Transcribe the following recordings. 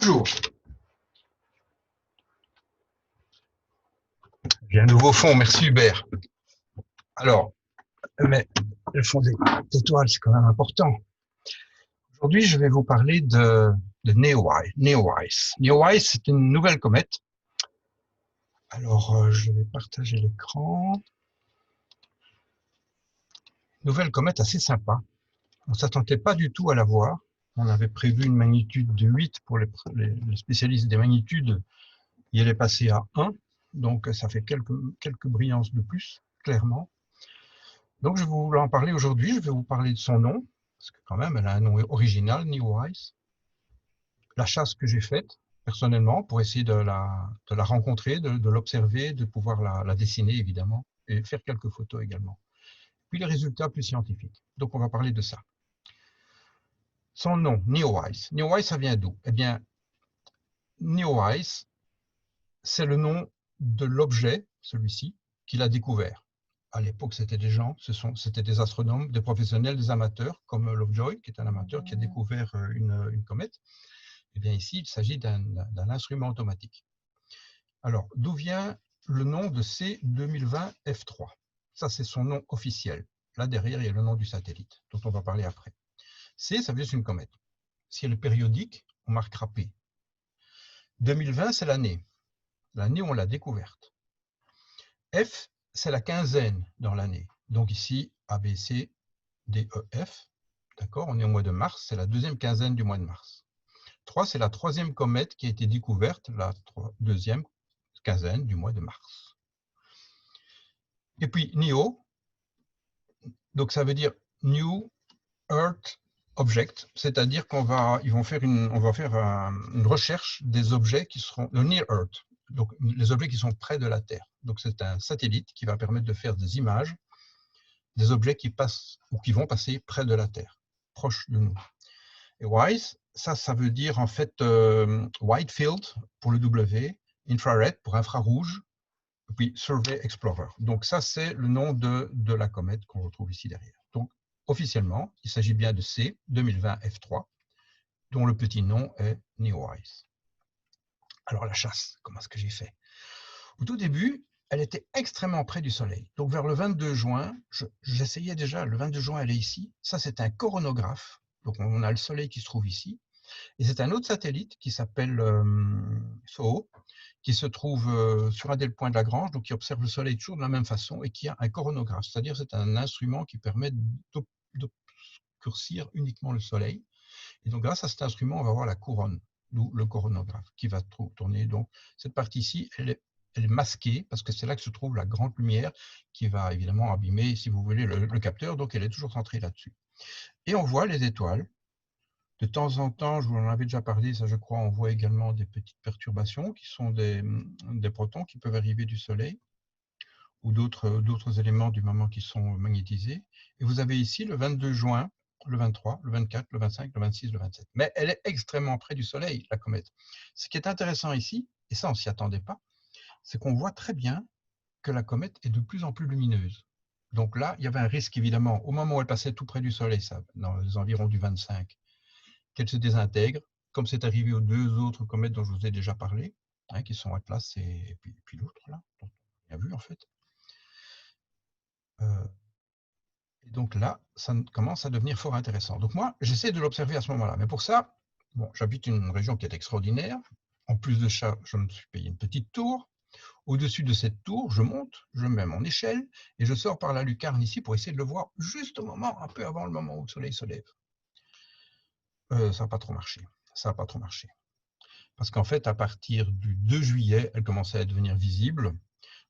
Bonjour. J'ai un nouveau fond, merci Hubert. Alors, mais le fond des étoiles, c'est quand même important. Aujourd'hui, je vais vous parler de Neowise. Neowise, c'est une nouvelle comète. Alors, je vais partager l'écran. Nouvelle comète assez sympa. On ne s'attendait pas du tout à la voir. On avait prévu une magnitude de 8 pour les spécialistes des magnitudes. Elle est passée à 1, donc ça fait quelques brillances de plus, clairement. Donc je vais vous en parler aujourd'hui, je vais vous parler de son nom, parce que quand même elle a un nom original, Neowise. La chasse que j'ai faite, personnellement, pour essayer de la rencontrer, de l'observer, de pouvoir la dessiner évidemment, et faire quelques photos également. Puis les résultats plus scientifiques. Donc on va parler de ça. Son nom, Neowise. Neowise, ça vient d'où? Eh bien, Neowise, c'est le nom de l'objet, celui-ci, qu'il a découvert. À l'époque, c'était des gens, c'était des astronomes, des professionnels, des amateurs, comme Lovejoy, qui est un amateur qui a découvert une comète. Eh bien, ici, il s'agit d'un instrument automatique. Alors, d'où vient le nom de C2020F3? Ça, c'est son nom officiel. Là, derrière, il y a le nom du satellite, dont on va parler après. C, ça veut dire c'est une comète. Si elle est périodique, on marquera P. 2020, c'est l'année où on l'a découverte. F, c'est la quinzaine dans l'année. Donc ici, A, B, C, D, E, F. D'accord, on est au mois de mars, c'est la deuxième quinzaine du mois de mars. 3, c'est la troisième comète qui a été découverte, la deuxième quinzaine du mois de mars. Et puis NEO, donc ça veut dire New Earth Object, c'est-à-dire qu'on va, on va faire une recherche des objets qui seront le Near Earth, donc les objets qui sont près de la Terre. Donc c'est un satellite qui va permettre de faire des images des objets qui passent ou qui vont passer près de la Terre, proche de nous. Et WISE, ça veut dire en fait Wide Field pour le W, Infrared pour infrarouge, et puis Survey Explorer. Donc ça, c'est le nom de la comète qu'on retrouve ici derrière. Donc officiellement, il s'agit bien de C 2020 F3, dont le petit nom est Neowise. Alors la chasse, comment est-ce que j'ai fait? Au tout début, elle était extrêmement près du Soleil. Donc vers le 22 juin, j'essayais déjà, le 22 juin, elle est ici. Ça, c'est un coronographe. Donc on a le Soleil qui se trouve ici. Et c'est un autre satellite qui s'appelle SOHO, qui se trouve sur un des points de Lagrange, donc qui observe le Soleil toujours de la même façon et qui a un coronographe. C'est-à-dire c'est un instrument qui permet d'obscurcir uniquement le Soleil. Et donc grâce à cet instrument, on va voir la couronne, d'où le coronographe, qui va tourner. Donc cette partie-ci, elle est masquée, parce que c'est là que se trouve la grande lumière qui va évidemment abîmer, si vous voulez, le capteur, donc elle est toujours centrée là-dessus. Et on voit les étoiles. De temps en temps, je vous en avais déjà parlé, ça je crois, on voit également des petites perturbations qui sont des protons qui peuvent arriver du Soleil ou d'autres éléments du moment qui sont magnétisés. Et vous avez ici le 22 juin, le 23, le 24, le 25, le 26, le 27. Mais elle est extrêmement près du Soleil, la comète. Ce qui est intéressant ici, et ça on ne s'y attendait pas, c'est qu'on voit très bien que la comète est de plus en plus lumineuse. Donc là, il y avait un risque évidemment, au moment où elle passait tout près du Soleil, ça, dans les environs du 25, qu'elle se désintègre, comme c'est arrivé aux deux autres comètes dont je vous ai déjà parlé, hein, qui sont Atlas et puis l'autre là, dont on a vu en fait. Et donc là, ça commence à devenir fort intéressant. Donc moi, j'essaie de l'observer à ce moment-là. Mais pour ça, bon, j'habite une région qui est extraordinaire. En plus de ça, je me suis payé une petite tour. Au-dessus de cette tour, je monte, je mets mon échelle et je sors par la lucarne ici pour essayer de le voir juste au moment, un peu avant le moment où le soleil se lève. Ça n'a pas trop marché. Ça n'a pas trop marché. Parce qu'en fait, à partir du 2 juillet, elle commençait à devenir visible.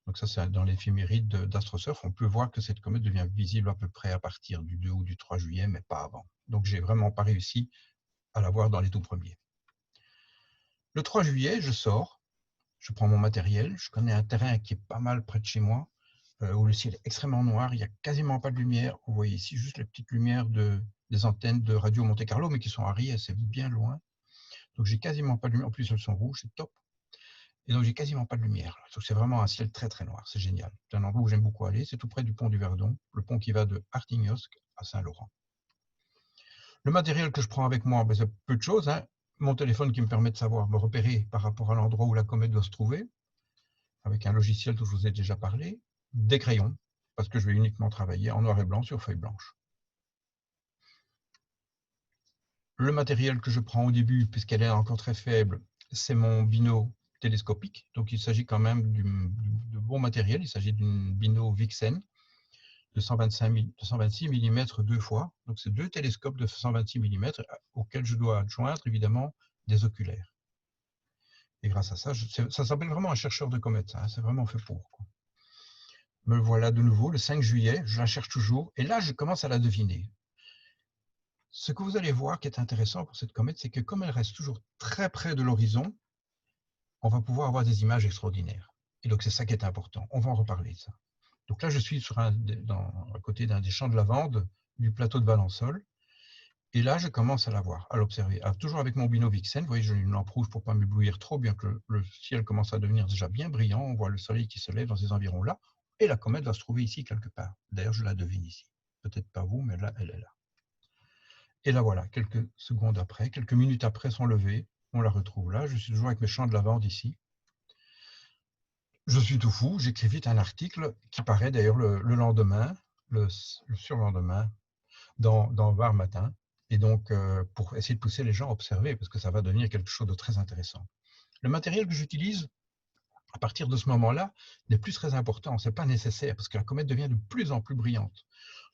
Donc ça, c'est dans l'éphéméride d'AstroSurf. On peut voir que cette comète devient visible à peu près à partir du 2 ou du 3 juillet, mais pas avant. Donc j'ai vraiment pas réussi à la voir dans les tout premiers. Le 3 juillet, je sors, je prends mon matériel, je connais un terrain qui est pas mal près de chez moi, où le ciel est extrêmement noir, il n'y a quasiment pas de lumière. Vous voyez ici juste les petites lumières des antennes de radio Monte Carlo, mais qui sont à Ries, c'est bien loin. Donc j'ai quasiment pas de lumière, en plus elles sont rouges, c'est top. Et donc j'ai quasiment pas de lumière. Donc c'est vraiment un ciel très très noir, c'est génial. C'est un endroit où j'aime beaucoup aller, c'est tout près du pont du Verdon, le pont qui va de Artignosc à Saint-Laurent. Le matériel que je prends avec moi, ben, c'est peu de choses, hein. mon téléphone qui me permet de savoir me repérer par rapport à l'endroit où la comète doit se trouver, avec un logiciel dont je vous ai déjà parlé, des crayons, parce que je vais uniquement travailler en noir et blanc sur feuille blanche. Le matériel que je prends au début, puisqu'elle est encore très faible, c'est mon bino télescopique. Donc il s'agit quand même de bon matériel. Il s'agit d'une bino Vixen de 126 mm 2 fois. Donc c'est 2 télescopes de 126 mm auxquels je dois adjoindre évidemment des oculaires. Et grâce à ça, ça s'appelle vraiment un chercheur de comètes. Ça, hein, c'est vraiment fait pour, quoi. Me voilà de nouveau le 5 juillet, je la cherche toujours, et là je commence à la deviner. Ce que vous allez voir qui est intéressant pour cette comète, c'est que comme elle reste toujours très près de l'horizon, on va pouvoir avoir des images extraordinaires. Et donc c'est ça qui est important. On va en reparler de ça. Donc là, je suis à côté d'un des champs de lavande du plateau de Valençol. Et là, je commence à la voir, à l'observer. Toujours avec mon bino Vixen, vous voyez, j'ai une lampe rouge pour ne pas m'éblouir trop, bien que le ciel commence à devenir déjà bien brillant. On voit le soleil qui se lève dans ces environs-là. Et la comète va se trouver ici quelque part. D'ailleurs, je la devine ici. Peut-être pas vous, mais là, elle est là. Et là, voilà, quelques secondes après, quelques minutes après son lever, on la retrouve là. Je suis toujours avec mes champs de lavande ici. Je suis tout fou, j'écris vite un article qui paraît d'ailleurs le lendemain, le surlendemain, dans Var Matin, et donc pour essayer de pousser les gens à observer, parce que ça va devenir quelque chose de très intéressant. Le matériel que j'utilise à partir de ce moment-là n'est plus très important, ce n'est pas nécessaire, parce que la comète devient de plus en plus brillante.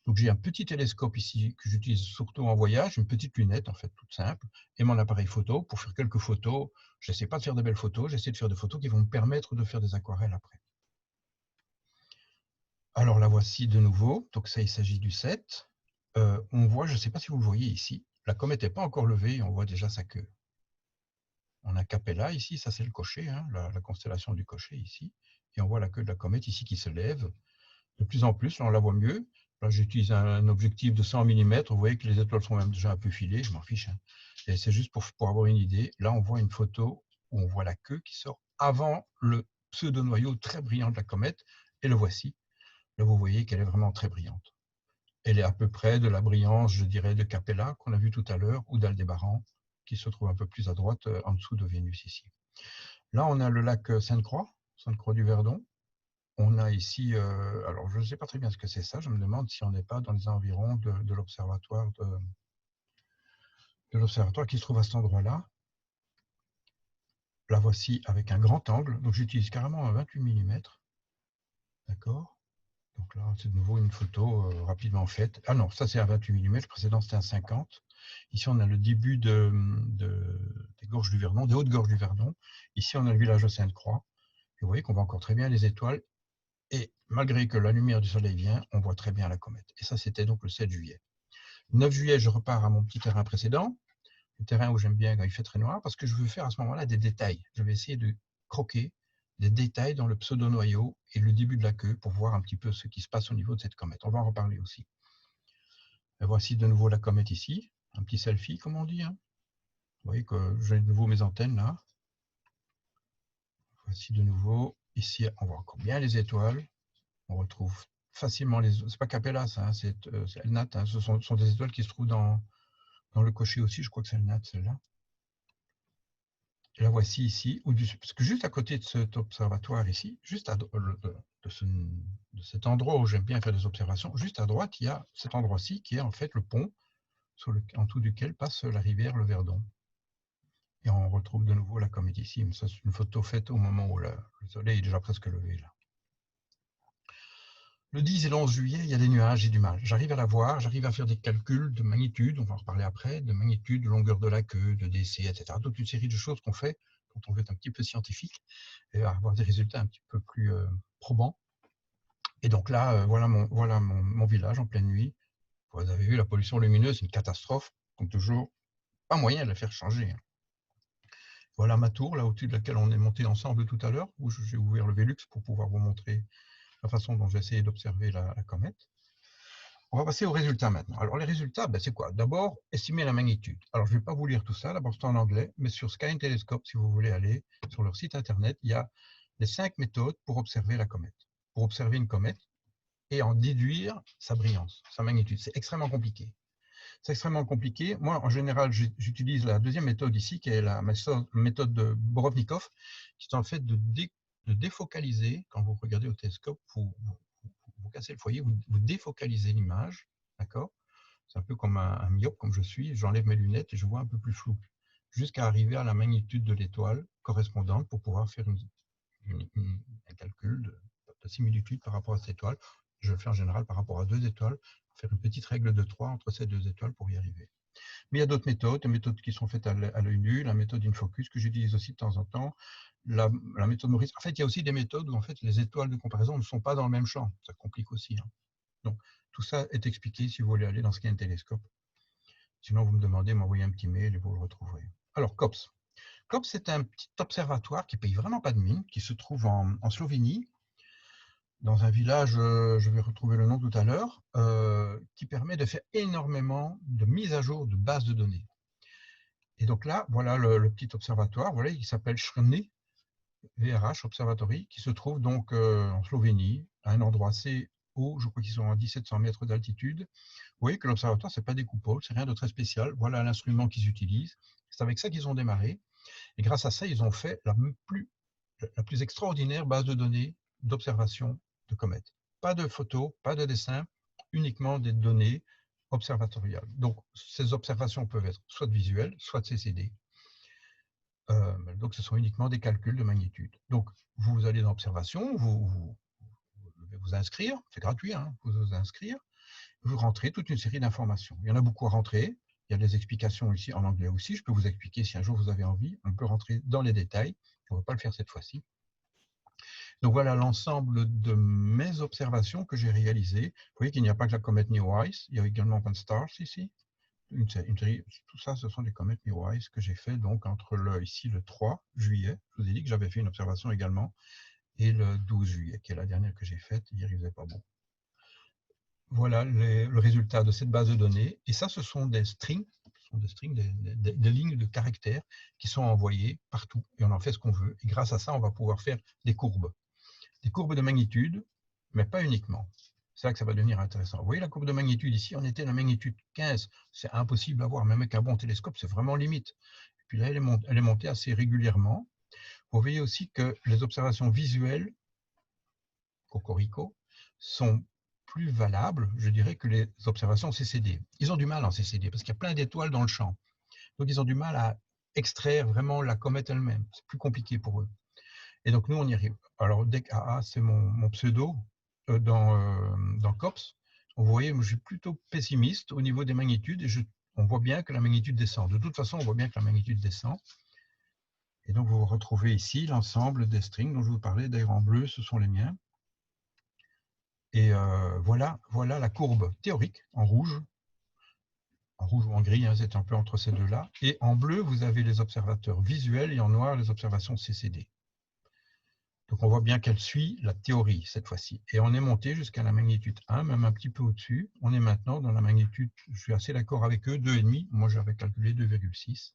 Donc j'ai un petit télescope ici que j'utilise surtout en voyage, une petite lunette en fait toute simple, et mon appareil photo pour faire quelques photos. Je n'essaie pas de faire de belles photos, j'essaie de faire des photos qui vont me permettre de faire des aquarelles après. Alors la voici de nouveau, donc ça il s'agit du 7. On voit, je ne sais pas si vous le voyez ici, la comète n'est pas encore levée et on voit déjà sa queue. On a Capella ici, ça c'est le cocher, hein, la constellation du cocher ici, et on voit la queue de la comète ici qui se lève. De plus en plus, on la voit mieux. Là, j'utilise un objectif de 100 mm. Vous voyez que les étoiles sont même déjà un peu filées, je m'en fiche. Hein. Et c'est juste pour avoir une idée. Là, on voit une photo où on voit la queue qui sort avant le pseudo-noyau très brillant de la comète. Et le voici. Là, vous voyez qu'elle est vraiment très brillante. Elle est à peu près de la brillance, je dirais, de Capella, qu'on a vu tout à l'heure, ou d'Aldébaran, qui se trouve un peu plus à droite, en dessous de Vénus ici. Là, on a le lac Sainte-Croix, Sainte-Croix du Verdon. On a ici, alors je ne sais pas très bien ce que c'est ça, je me demande si on n'est pas dans les environs de l'observatoire qui se trouve à cet endroit-là. La voici avec un grand angle, donc j'utilise carrément un 28 mm. D'accord. Donc là, c'est de nouveau une photo rapidement faite. Ah non, ça c'est un 28 mm, le précédent c'était un 50. Ici, on a le début des gorges du Verdon, des hautes gorges du Verdon. Ici, on a le village de Sainte-Croix. Et vous voyez qu'on voit encore très bien les étoiles. Et malgré que la lumière du soleil vient, on voit très bien la comète. Et ça, c'était donc le 7 juillet. Le 9 juillet, je repars à mon petit terrain précédent, le terrain où j'aime bien quand il fait très noir, parce que je veux faire à ce moment-là des détails. Je vais essayer de croquer des détails dans le pseudo-noyau et le début de la queue pour voir un petit peu ce qui se passe au niveau de cette comète. On va en reparler aussi. Et voici de nouveau la comète ici, un petit selfie, comme on dit. Hein. Vous voyez que j'ai de nouveau mes antennes là. Voici de nouveau. Ici, on voit encore bien les étoiles. On retrouve facilement les... C'est pas Capella, ça, hein, c'est Elnat. Hein, ce sont des étoiles qui se trouvent dans le cocher aussi. Je crois que c'est Elnat, celle-là. La voici ici, parce que juste à côté de cet observatoire ici, juste de cet endroit où j'aime bien faire des observations, juste à droite, il y a cet endroit-ci qui est en fait le pont en dessous duquel passe la rivière le Verdon. Et on retrouve de nouveau la comète ici. Mais ça, c'est une photo faite au moment où le soleil est déjà presque levé. Là. Le 10 et le 11 juillet, il y a des nuages, j'ai du mal. J'arrive à la voir, j'arrive à faire des calculs de magnitude, on va en reparler après, de magnitude, de longueur de la queue, de décès, etc. Toute une série de choses qu'on fait quand on veut être un petit peu scientifique et avoir des résultats un petit peu plus probants. Et donc là, voilà mon village en pleine nuit. Vous avez vu, la pollution lumineuse, c'est une catastrophe. Donc toujours, pas moyen de la faire changer. Voilà ma tour, là au-dessus de laquelle on est monté ensemble tout à l'heure, où j'ai ouvert le Velux pour pouvoir vous montrer la façon dont j'ai essayé d'observer la comète. On va passer aux résultats maintenant. Alors les résultats, ben, c'est quoi? D'abord, estimer la magnitude. Alors je ne vais pas vous lire tout ça, d'abord c'est en anglais, mais sur Sky and Telescope, si vous voulez aller sur leur site internet, il y a les 5 méthodes pour observer la comète. Pour observer une comète et en déduire sa brillance, sa magnitude. C'est extrêmement compliqué. C'est extrêmement compliqué. Moi, en général, j'utilise la deuxième méthode ici, qui est la méthode de Borovnikov, qui est en fait de défocaliser. Quand vous regardez au télescope, vous cassez le foyer, vous défocalisez l'image, d'accord? C'est un peu comme un myope, comme je suis. J'enlève mes lunettes et je vois un peu plus flou, jusqu'à arriver à la magnitude de l'étoile correspondante pour pouvoir faire un calcul de similitude par rapport à cette étoile. Je le fais en général par rapport à 2 étoiles, pour faire une petite règle de 3 entre ces 2 étoiles pour y arriver. Mais il y a d'autres méthodes, des méthodes qui sont faites à l'œil nu, la méthode InFocus que j'utilise aussi de temps en temps, la méthode Maurice. En fait, il y a aussi des méthodes où en fait, les étoiles de comparaison ne sont pas dans le même champ. Ça complique aussi. Hein. Donc, tout ça est expliqué si vous voulez aller dans ce qu'est un télescope. Sinon, vous me demandez, m'envoyer un petit mail et vous le retrouverez. Alors, COPS. COPS, c'est un petit observatoire qui ne paye vraiment pas de mine, qui se trouve en Slovénie, dans un village, je vais retrouver le nom tout à l'heure, qui permet de faire énormément de mises à jour de bases de données. Et donc là, voilà le petit observatoire, voilà, il s'appelle Shremny, VRH Observatory, qui se trouve donc en Slovénie, à un endroit assez haut, je crois qu'ils sont à 1700 mètres d'altitude. Vous voyez que l'observatoire, ce n'est pas des coupoles, c'est rien de très spécial. Voilà l'instrument qu'ils utilisent. C'est avec ça qu'ils ont démarré. Et grâce à ça, ils ont fait la plus extraordinaire base de données d'observation de comètes. Pas de photos, pas de dessins, uniquement des données observatoriales. Donc, ces observations peuvent être soit visuelles, soit CCD. Donc, ce sont uniquement des calculs de magnitude. Donc, vous allez dans l'observation, vous vous inscrire, c'est gratuit, hein, vous vous inscrire, vous rentrez toute une série d'informations. Il y en a beaucoup à rentrer, il y a des explications ici en anglais aussi, je peux vous expliquer si un jour vous avez envie, on peut rentrer dans les détails, on ne va pas le faire cette fois-ci. Donc voilà l'ensemble de mes observations que j'ai réalisées. Vous voyez qu'il n'y a pas que la comète Neowise, il y a également Pan-STARRS ici. Une série, tout ça, ce sont des comètes Neowise que j'ai fait donc entre ici le 3 juillet. Je vous ai dit que j'avais fait une observation également. Et le 12 juillet, qui est la dernière que j'ai faite. Hier, il ne faisait pas bon. Voilà le résultat de cette base de données. Et ça, ce sont des strings, des lignes de caractères qui sont envoyées partout. Et on en fait ce qu'on veut. Et grâce à ça, on va pouvoir faire des courbes de magnitude, mais pas uniquement. C'est là que ça va devenir intéressant. Vous voyez la courbe de magnitude ici, on était à la magnitude 15. C'est impossible à voir, même avec un bon télescope, c'est vraiment limite. Et puis là, elle est montée assez régulièrement. Vous voyez aussi que les observations visuelles, cocorico, sont plus valables, je dirais, que les observations CCD. Ils ont du mal en CCD, parce qu'il y a plein d'étoiles dans le champ. Donc, ils ont du mal à extraire vraiment la comète elle-même. C'est plus compliqué pour eux. Et donc, nous, on y arrive. Alors, DEC-AA, c'est mon pseudo dans COPS. Vous voyez, je suis plutôt pessimiste au niveau des magnitudes et on voit bien que la magnitude descend. De toute façon, on voit bien que la magnitude descend. Et donc, vous retrouvez ici l'ensemble des strings dont je vous parlais. D'ailleurs, en bleu, ce sont les miens. Et voilà la courbe théorique en rouge ou en gris, hein, c'est un peu entre ces deux-là. Et en bleu, vous avez les observateurs visuels et en noir, les observations CCD. Donc on voit bien qu'elle suit la théorie cette fois-ci. Et on est monté jusqu'à la magnitude 1, même un petit peu au-dessus. On est maintenant dans la magnitude, je suis assez d'accord avec eux, 2,5. Moi j'avais calculé 2,6.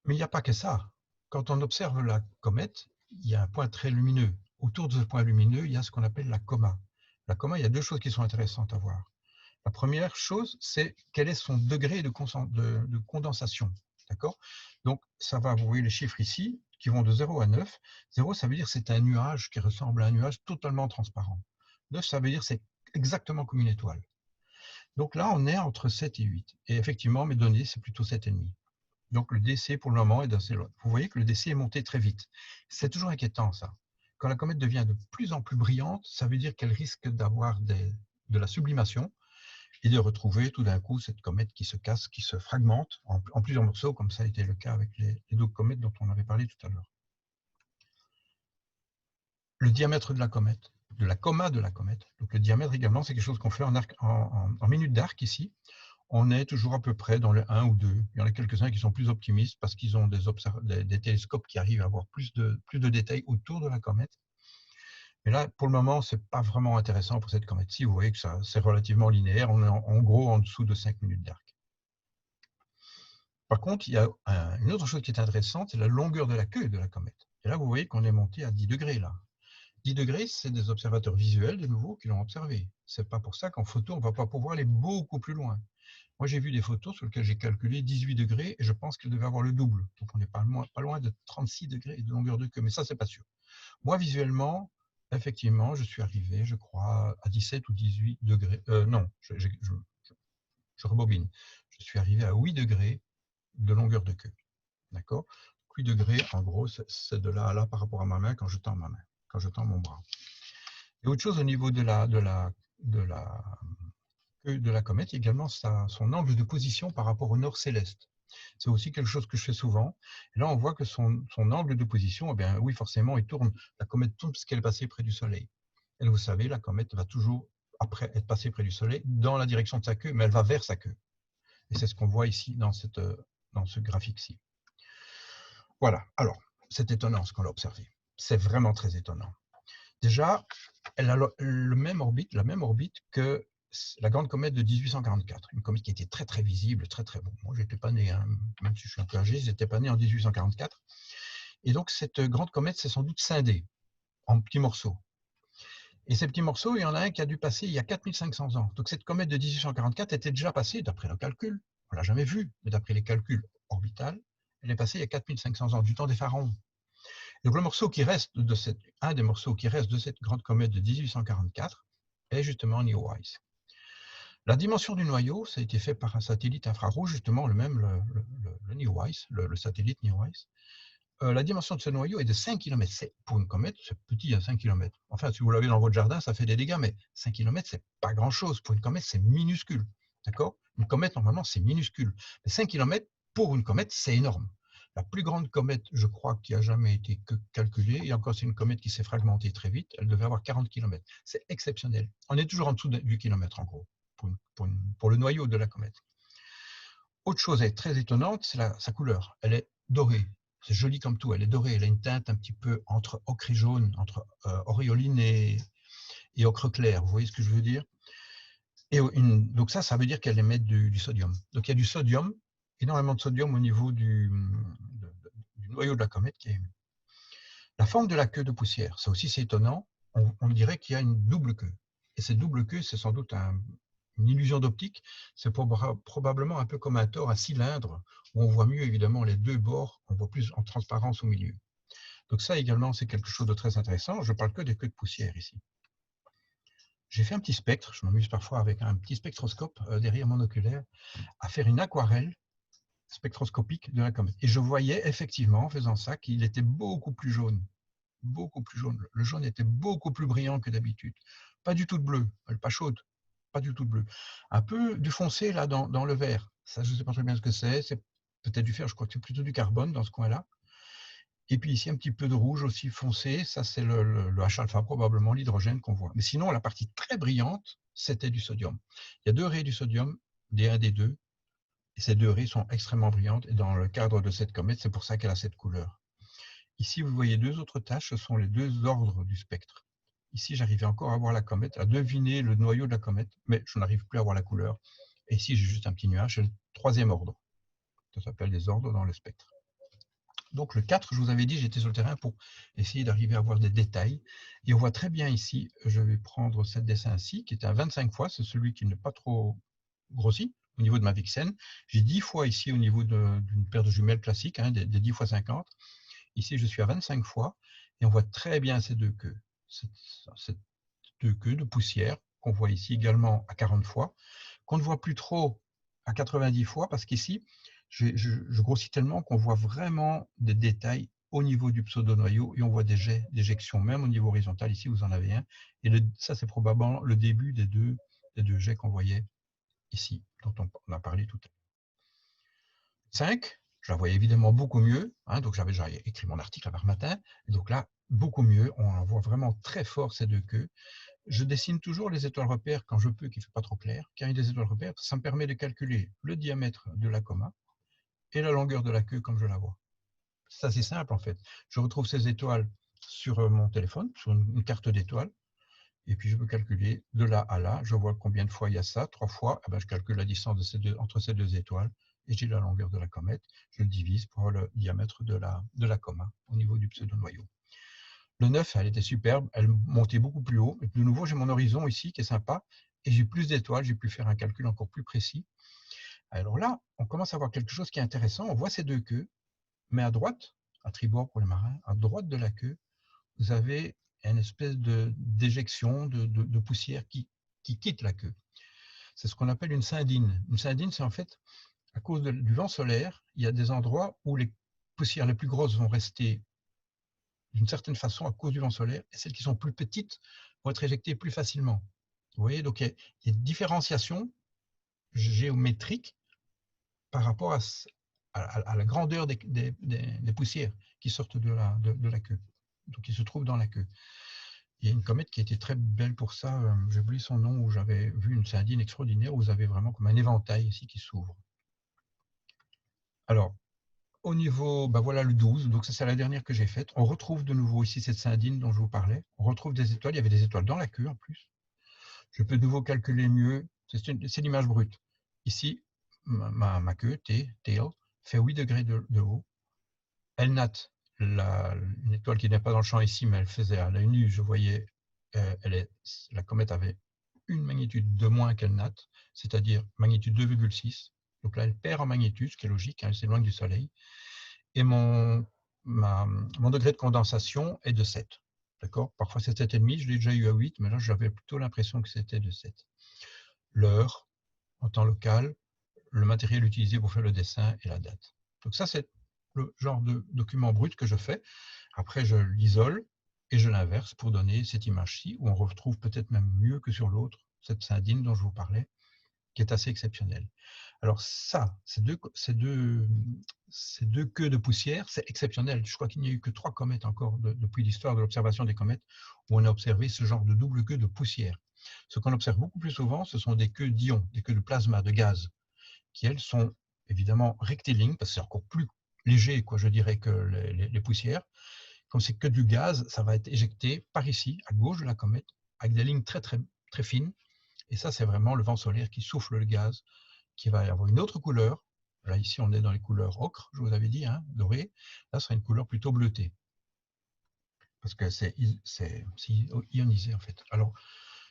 Mais il n'y a pas que ça. Quand on observe la comète, il y a un point très lumineux. Autour de ce point lumineux, il y a ce qu'on appelle la coma. La coma, il y a deux choses qui sont intéressantes à voir. La première chose, c'est quel est son degré de condensation. D'accord? Donc, ça va, vous voyez les chiffres ici, qui vont de 0 à 9. 0, ça veut dire que c'est un nuage qui ressemble à un nuage totalement transparent. 9, ça veut dire que c'est exactement comme une étoile. Donc là, on est entre 7 et 8. Et effectivement, mes données, c'est plutôt 7,5. Donc le DC, pour le moment, est d'assez loin. Vous voyez que le DC est monté très vite. C'est toujours inquiétant, ça. Quand la comète devient de plus en plus brillante, ça veut dire qu'elle risque d'avoir de la sublimation et de retrouver tout d'un coup cette comète qui se casse, qui se fragmente en plusieurs morceaux, comme ça a été le cas avec les deux comètes dont on avait parlé tout à l'heure. Le diamètre de la comète, de la coma de la comète. Donc le diamètre également, c'est quelque chose qu'on fait en minutes d'arc ici. On est toujours à peu près dans le 1 ou 2. Il y en a quelques-uns qui sont plus optimistes parce qu'ils ont des télescopes qui arrivent à avoir plus de détails autour de la comète. Mais là, pour le moment, ce n'est pas vraiment intéressant pour cette comète-ci. Vous voyez que c'est relativement linéaire. On est en gros en dessous de 5 minutes d'arc. Par contre, il y a une autre chose qui est intéressante, c'est la longueur de la queue de la comète. Et là, vous voyez qu'on est monté à 10 degrés. Là. 10 degrés, c'est des observateurs visuels, de nouveau, qui l'ont observé. Ce n'est pas pour ça qu'en photo, on ne va pas pouvoir aller beaucoup plus loin. Moi, j'ai vu des photos sur lesquelles j'ai calculé 18 degrés et je pense qu'elle devait avoir le double. Donc, on n'est pas loin de 36 degrés de longueur de queue, mais ça, c'est pas sûr. Moi, visuellement, effectivement, je suis arrivé, je crois, à 17 ou 18 degrés. Non, je rebobine. Je suis arrivé à 8 degrés de longueur de queue. D'accord? 8 degrés, en gros, c'est de là à là par rapport à ma main quand je tends ma main, quand je tends mon bras. Et autre chose au niveau de la queue de la comète, également son angle de position par rapport au nord céleste. C'est aussi quelque chose que je fais souvent. Et là, on voit que son angle de position, eh bien, oui, forcément, la comète tourne parce qu'elle est passée près du Soleil. Et vous savez, la comète va toujours, après être passée près du Soleil, dans la direction de sa queue, mais elle va vers sa queue. Et c'est ce qu'on voit ici dans ce graphique-ci. Voilà. Alors, c'est étonnant ce qu'on a observé. C'est vraiment très étonnant. Déjà, elle a la même orbite que la grande comète de 1844, une comète qui était très très visible, très très bon. Moi, je n'étais pas né, hein, même si je suis un peu âgé, je n'étais pas né en 1844. Et donc, cette grande comète s'est sans doute scindée en petits morceaux. Et ces petits morceaux, il y en a un qui a dû passer il y a 4500 ans. Donc, cette comète de 1844 était déjà passée, d'après le calcul, on ne l'a jamais vue, mais d'après les calculs orbitales, elle est passée il y a 4500 ans, du temps des pharaons. Donc, un des morceaux qui reste de cette grande comète de 1844 est justement Neowise. La dimension du noyau, ça a été fait par un satellite infrarouge, justement le même, le Neowise, le satellite Neowise. La dimension de ce noyau est de 5 km. Pour une comète, c'est petit, à 5 km. Enfin, si vous l'avez dans votre jardin, ça fait des dégâts, mais 5 km, c'est pas grand-chose. Pour une comète, c'est minuscule. D'accord? Une comète, normalement, c'est minuscule. Mais 5 km, pour une comète, c'est énorme. La plus grande comète, je crois, qui a jamais été calculée, et encore c'est une comète qui s'est fragmentée très vite, elle devait avoir 40 km. C'est exceptionnel. On est toujours en dessous du kilomètre, en gros, pour le noyau de la comète. Autre chose très étonnante, c'est sa couleur. Elle est dorée. C'est joli comme tout. Elle est dorée. Elle a une teinte un petit peu entre ocre et jaune, entre auréoline et ocre clair. Vous voyez ce que je veux dire? Et donc ça veut dire qu'elle émet du sodium. Donc il y a du sodium, énormément de sodium au niveau du noyau de la comète qui est émis. La forme de la queue de poussière, ça aussi c'est étonnant. On dirait qu'il y a une double queue. Et cette double queue, c'est sans doute une illusion d'optique. C'est probablement un peu comme un tore, un cylindre, où on voit mieux évidemment les deux bords, on voit plus en transparence au milieu. Donc ça également, c'est quelque chose de très intéressant. Je ne parle que des queues de poussière ici. J'ai fait un petit spectre, je m'amuse parfois avec un petit spectroscope derrière mon oculaire, à faire une aquarelle spectroscopique de la comète. Et je voyais effectivement, en faisant ça, qu'il était beaucoup plus jaune. Beaucoup plus jaune. Le jaune était beaucoup plus brillant que d'habitude. Pas du tout de bleu, pas chaude, pas du tout de bleu. Un peu du foncé là dans le vert. Ça, je ne sais pas très bien ce que c'est. C'est peut-être du fer, je crois que c'est plutôt du carbone dans ce coin-là. Et puis ici, un petit peu de rouge aussi foncé. Ça, c'est le H-alpha, probablement l'hydrogène qu'on voit. Mais sinon, la partie très brillante, c'était du sodium. Il y a deux raies du sodium, D1, D2. Et ces deux raies sont extrêmement brillantes. Et dans le cadre de cette comète, c'est pour ça qu'elle a cette couleur. Ici, vous voyez deux autres taches, ce sont les deux ordres du spectre. Ici, j'arrivais encore à voir la comète, à deviner le noyau de la comète, mais je n'arrive plus à voir la couleur. Et ici, j'ai juste un petit nuage, c'est le troisième ordre. Ça s'appelle des ordres dans le spectre. Donc le 4, je vous avais dit, j'étais sur le terrain pour essayer d'arriver à voir des détails. Et on voit très bien ici, je vais prendre ce dessin-ci, qui est à 25 fois, c'est celui qui n'est pas trop grossi au niveau de ma Vixen. J'ai 10 fois ici au niveau d'une paire de jumelles classiques, hein, des 10 x 50. Ici, je suis à 25 fois, et on voit très bien ces deux queues. Ces deux queues de poussière, qu'on voit ici également à 40 fois, qu'on ne voit plus trop à 90 fois, parce qu'ici, je grossis tellement qu'on voit vraiment des détails au niveau du pseudo-noyau, et on voit des jets d'éjection, même au niveau horizontal. Ici, vous en avez un. Et ça, c'est probablement le début des deux jets qu'on voyait ici, dont on a parlé tout à l'heure. 5, je la voyais évidemment beaucoup mieux, hein, donc j'avais déjà écrit mon article par matin, et donc là, beaucoup mieux, on en voit vraiment très fort ces deux queues. Je dessine toujours les étoiles repères quand je peux, qu'il ne fait pas trop clair, car il y a des étoiles repères, ça me permet de calculer le diamètre de la coma et la longueur de la queue comme je la vois. C'est assez simple en fait. Je retrouve ces étoiles sur mon téléphone, sur une carte d'étoiles, et puis je peux calculer de là à là, je vois combien de fois il y a ça, 3 fois, eh ben, je calcule la distance entre ces deux étoiles, et j'ai la longueur de la comète, je le divise pour le diamètre de la coma au niveau du pseudo-noyau. Le 9, elle était superbe, elle montait beaucoup plus haut. Et de nouveau, j'ai mon horizon ici qui est sympa, et j'ai plus d'étoiles, j'ai pu faire un calcul encore plus précis. Alors là, on commence à voir quelque chose qui est intéressant. On voit ces deux queues, mais à droite, à tribord pour les marins, à droite de la queue, vous avez une espèce d'éjection de poussière qui quitte la queue. C'est ce qu'on appelle une syndine. Une syndine, c'est en fait, à cause du vent solaire, il y a des endroits où les poussières les plus grosses vont rester d'une certaine façon à cause du vent solaire, et celles qui sont plus petites vont être éjectées plus facilement. Vous voyez, donc il y a une différenciation géométrique par rapport à la grandeur des poussières qui sortent de la queue, donc qui se trouvent dans la queue. Il y a une comète qui était très belle pour ça, j'ai oublié son nom, où j'avais vu une syndine extraordinaire, où vous avez vraiment comme un éventail ici qui s'ouvre. Alors, au niveau, ben voilà le 12, donc ça c'est la dernière que j'ai faite. On retrouve de nouveau ici cette syndine dont je vous parlais. On retrouve des étoiles, il y avait des étoiles dans la queue en plus. Je peux de nouveau calculer mieux, c'est l'image brute. Ici, ma queue, tail, fait 8 degrés de haut. Elle natte, une étoile qui n'est pas dans le champ ici, mais elle faisait à l'œil nu, je voyais, la comète avait une magnitude de moins qu'elle natte, c'est-à-dire magnitude 2,6. Donc là, elle perd en magnitude, ce qui est logique, hein, elle s'éloigne du Soleil. Et mon degré de condensation est de 7. D'accord? Parfois c'est 7,5, je l'ai déjà eu à 8, mais là j'avais plutôt l'impression que c'était de 7. L'heure, en temps local, le matériel utilisé pour faire le dessin et la date. Donc ça, c'est le genre de document brut que je fais. Après, je l'isole et je l'inverse pour donner cette image-ci, où on retrouve peut-être même mieux que sur l'autre, cette syndine dont je vous parlais, qui est assez exceptionnelle. Alors ça, ces deux queues de poussière, c'est exceptionnel. Je crois qu'il n'y a eu que 3 comètes encore depuis l'histoire de l'observation des comètes où on a observé ce genre de double queue de poussière. Ce qu'on observe beaucoup plus souvent, ce sont des queues d'ions, des queues de plasma, de gaz, qui elles sont évidemment rectilignes, parce que c'est encore plus léger, quoi, je dirais, que les poussières. Comme c'est que du gaz, ça va être éjecté par ici, à gauche de la comète, avec des lignes très, très, très fines. Et ça, c'est vraiment le vent solaire qui souffle le gaz, qui va avoir une autre couleur. Là, ici, on est dans les couleurs ocre, je vous avais dit, hein, doré. Là, ce sera une couleur plutôt bleutée, parce que c'est ionisé, en fait. Alors,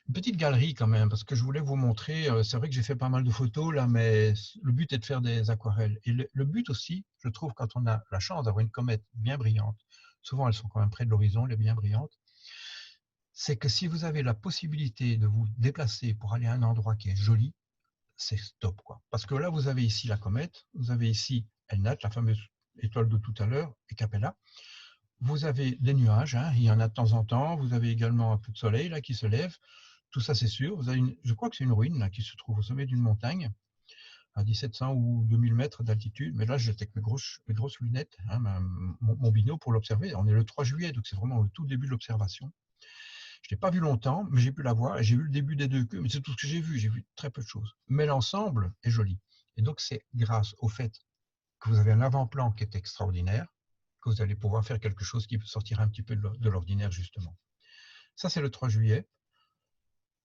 une petite galerie quand même, parce que je voulais vous montrer, c'est vrai que j'ai fait pas mal de photos là, mais le but est de faire des aquarelles. Et le but aussi, je trouve, quand on a la chance d'avoir une comète bien brillante, souvent elles sont quand même près de l'horizon, les bien brillantes, c'est que si vous avez la possibilité de vous déplacer pour aller à un endroit qui est joli, c'est top, quoi. Parce que là, vous avez ici la comète, vous avez ici Elnat, la fameuse étoile de tout à l'heure, et Capella. Vous avez des nuages, hein, il y en a de temps en temps. Vous avez également un peu de soleil là qui se lève. Tout ça, c'est sûr. Vous avez je crois que c'est une ruine là, qui se trouve au sommet d'une montagne, à 1700 ou 2000 mètres d'altitude. Mais là, j'étais avec mes grosses lunettes, hein, mon bino pour l'observer. On est le 3 juillet, donc c'est vraiment le tout début de l'observation. Je ne l'ai pas vu longtemps, mais j'ai pu la voir et j'ai vu le début des deux queues. Mais c'est tout ce que j'ai vu très peu de choses. Mais l'ensemble est joli. Et donc, c'est grâce au fait que vous avez un avant-plan qui est extraordinaire que vous allez pouvoir faire quelque chose qui peut sortir un petit peu de l'ordinaire, justement. Ça, c'est le 3 juillet.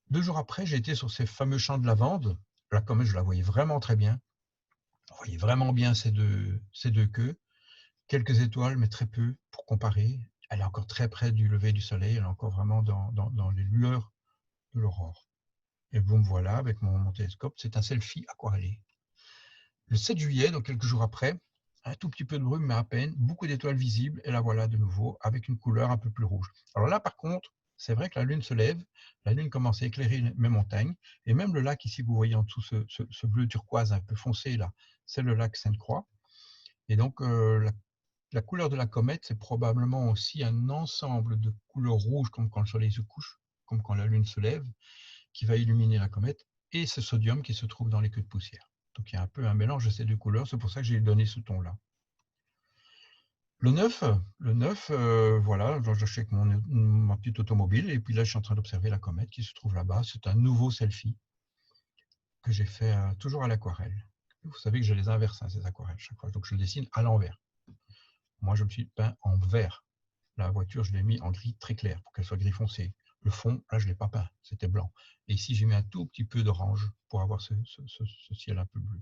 2 jours après, j'ai été sur ces fameux champs de lavande. La comète, je la voyais vraiment très bien. On voyait vraiment bien ces deux queues. Quelques étoiles, mais très peu pour comparer. Elle est encore très près du lever du soleil. Elle est encore vraiment dans les lueurs de l'aurore. Et vous me voilà avec mon télescope. C'est un selfie aquarellé. Le 7 juillet, donc quelques jours après, un tout petit peu de brume, mais à peine, beaucoup d'étoiles visibles, et la voilà de nouveau avec une couleur un peu plus rouge. Alors là, par contre, c'est vrai que la lune se lève, la lune commence à éclairer mes montagnes, et même le lac ici, vous voyez en dessous ce bleu turquoise un peu foncé là, c'est le lac Sainte-Croix. Et donc la couleur de la comète, c'est probablement aussi un ensemble de couleurs rouges, comme quand le soleil se couche, comme quand la lune se lève, qui va illuminer la comète, et ce sodium qui se trouve dans les queues de poussière. Donc il y a un peu un mélange de ces deux couleurs, c'est pour ça que j'ai donné ce ton-là. Le 9, voilà, je suis avec ma petite automobile, et puis là je suis en train d'observer la comète qui se trouve là-bas. C'est un nouveau selfie que j'ai fait toujours à l'aquarelle. Vous savez que je les inverse, hein, ces aquarelles, chaque fois, donc je le dessine à l'envers. Moi je me suis peint en vert. La voiture, je l'ai mis en gris très clair pour qu'elle soit gris foncé. Le fond, là je ne l'ai pas peint, c'était blanc. Et ici j'ai mis un tout petit peu d'orange pour avoir ce ciel un peu bleu.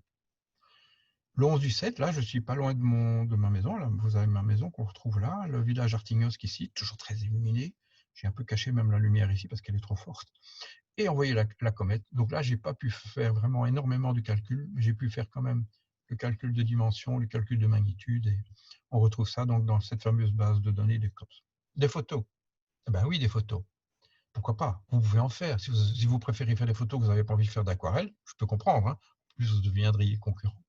Le 11 du 7, là, je suis pas loin de ma maison. Là, vous avez ma maison qu'on retrouve là, le village Artignos ici, toujours très illuminé. J'ai un peu caché même la lumière ici parce qu'elle est trop forte. Et envoyer la comète. Donc là, j'ai pas pu faire vraiment énormément de calculs, mais j'ai pu faire quand même le calcul de dimension, le calcul de magnitude. Et on retrouve ça donc dans cette fameuse base de données des COPS. Des photos. Eh ben oui, des photos. Pourquoi pas? Vous pouvez en faire. Si vous préférez faire des photos que vous n'avez pas envie de faire d'aquarelle, je peux comprendre. Hein. En plus, vous deviendriez concurrent.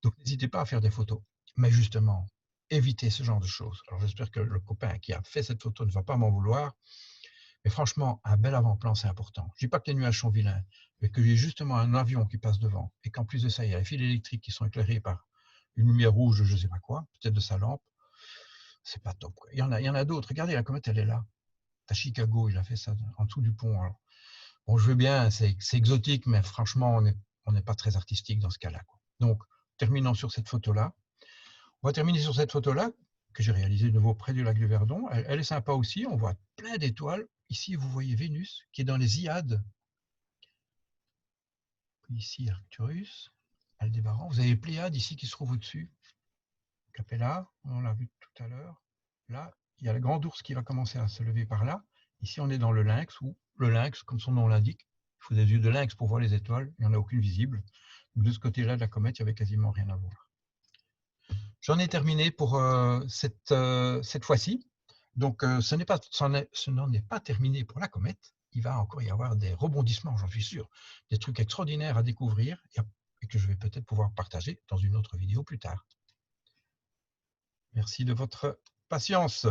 Donc, n'hésitez pas à faire des photos. Mais justement, évitez ce genre de choses. Alors, j'espère que le copain qui a fait cette photo ne va pas m'en vouloir. Mais franchement, un bel avant-plan, c'est important. Je ne dis pas que les nuages sont vilains, mais que j'ai justement un avion qui passe devant et qu'en plus de ça, il y a les fils électriques qui sont éclairés par une lumière rouge, je ne sais pas quoi, peut-être de sa lampe. C'est pas top. Quoi. Il y en a d'autres. Regardez, la comète, elle est là. À Chicago, il a fait ça en dessous du pont. Alors, bon, je veux bien, c'est exotique, mais franchement, on n'est pas très artistique dans ce cas-là. Donc, terminons sur cette photo-là. On va terminer sur cette photo-là, que j'ai réalisée de nouveau près du lac du Verdon. Elle est sympa aussi, on voit plein d'étoiles. Ici, vous voyez Vénus, qui est dans les Hyades. Ici, Arcturus, Aldébaran. Vous avez les Pléiades ici qui se trouvent au-dessus. Capella, on l'a vu tout à l'heure. Là, il y a le grand ours qui va commencer à se lever par là. Ici, on est dans le lynx, ou le lynx, comme son nom l'indique. Il faut des yeux de lynx pour voir les étoiles. Il n'y en a aucune visible. De ce côté-là de la comète, il n'y avait quasiment rien à voir. J'en ai terminé pour cette fois-ci. Donc, ce n'en est pas terminé pour la comète. Il va encore y avoir des rebondissements, j'en suis sûr. Des trucs extraordinaires à découvrir et que je vais peut-être pouvoir partager dans une autre vidéo plus tard. Merci de votre patience.